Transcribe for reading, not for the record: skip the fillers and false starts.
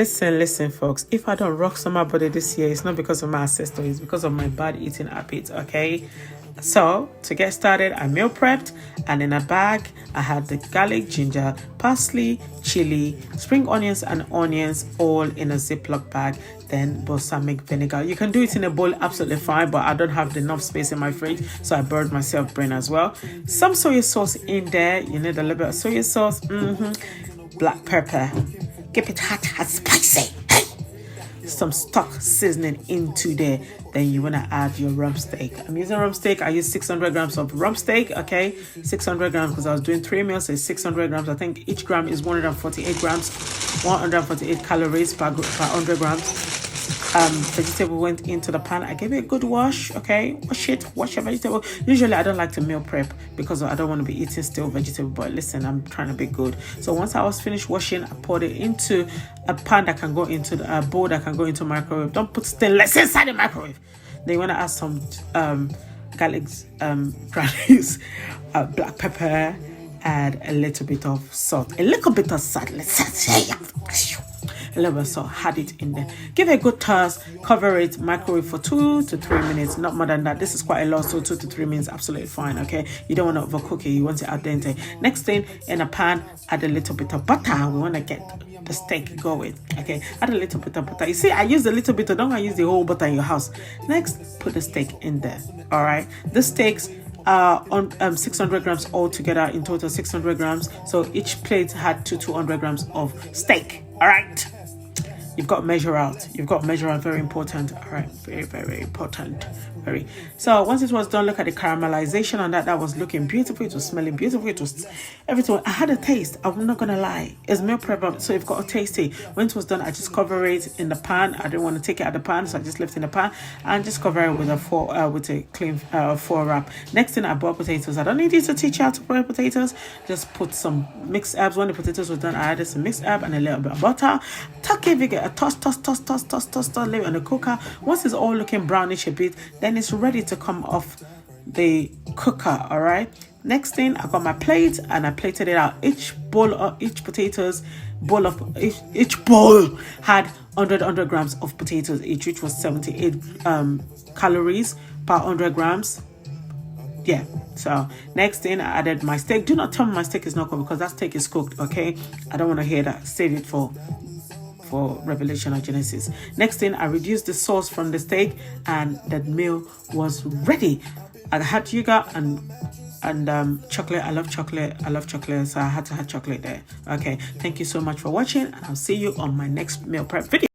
Listen, folks. If I don't rock summer body this year, it's not because of my ancestors, it's because of my bad eating habits, okay? So, to get started, I meal prepped, and in a bag, I had the garlic, ginger, parsley, chili, spring onions, and onions all in a Ziploc bag, then balsamic vinegar. You can do it in a bowl, absolutely fine, but I don't have enough space in my fridge, so I burned myself brain as well. Some soy sauce in there. You need a little bit of soy sauce, black pepper. Keep it hot and spicy. Some stock seasoning into there. Then you want to add your rump steak. I'm using rump steak. I use 600 grams of rump steak. Okay, 600 grams because I was doing 3 meals. So it's 600 grams. I think each gram is 148 grams, 148 calories per 100 grams. Vegetable went into the pan. I gave it a good wash. Okay, wash your vegetable. Usually I don't like to meal prep because I don't want to be eating still vegetable, but listen, I'm trying to be good. So once I was finished washing, I poured it into a pan that can go into the bowl that can go into microwave. Don't put stainless inside the microwave. Then you want to add some garlic granules, black pepper, add a little bit of salt, let's say a little bit of salt, had it in there, give it a good toss, cover it, microwave for 2 to 3 minutes, not more than that. This is quite a lot, so 2 to 3 minutes, absolutely fine. Okay, you don't want to overcook it, you want it al dente. Next thing, in a pan, add a little bit of butter. We want to get the steak going. Okay, add a little bit of butter. You see, I use a little bit, don't I use the whole butter in your house. Next, put the steak in there. All right, the steaks on 600 grams altogether, in total 600 grams, so each plate had 200 grams of steak. All right, you've got to measure out, very important. All right, very important, very. So once it was done, look at the caramelization on that. That was looking beautiful, it was smelling beautiful, it was everything. I had a taste, I'm not gonna lie. It's meal prep, so you've got to taste it. When it was done, I just cover it in the pan. I didn't want to take it out of the pan, so I just left it in the pan and just cover it with a clean foil wrap. Next thing, I bought potatoes. I don't need you to teach you how to boil potatoes. Just put some mixed herbs. When the potatoes were done, I added some mixed herb and a little bit of butter. Tuck it, get a toss, leave it in the cooker. Once it's all looking brownish a bit, then it's ready to come off the cooker. All right, next thing, I got my plate and I plated it out. Each bowl had 100 grams of potatoes each, which was 78 calories per 100 grams. Yeah, so next thing, I added my steak. Do not tell me my steak is not cooked, because that steak is cooked. Okay, I don't want to hear that. Save it for Revelation or Genesis. Next thing, I reduced the sauce from the steak and the meal was ready. I had yogurt and chocolate. I love chocolate, so I had to have chocolate there. Okay, thank you so much for watching, and I'll see you on my next meal prep video.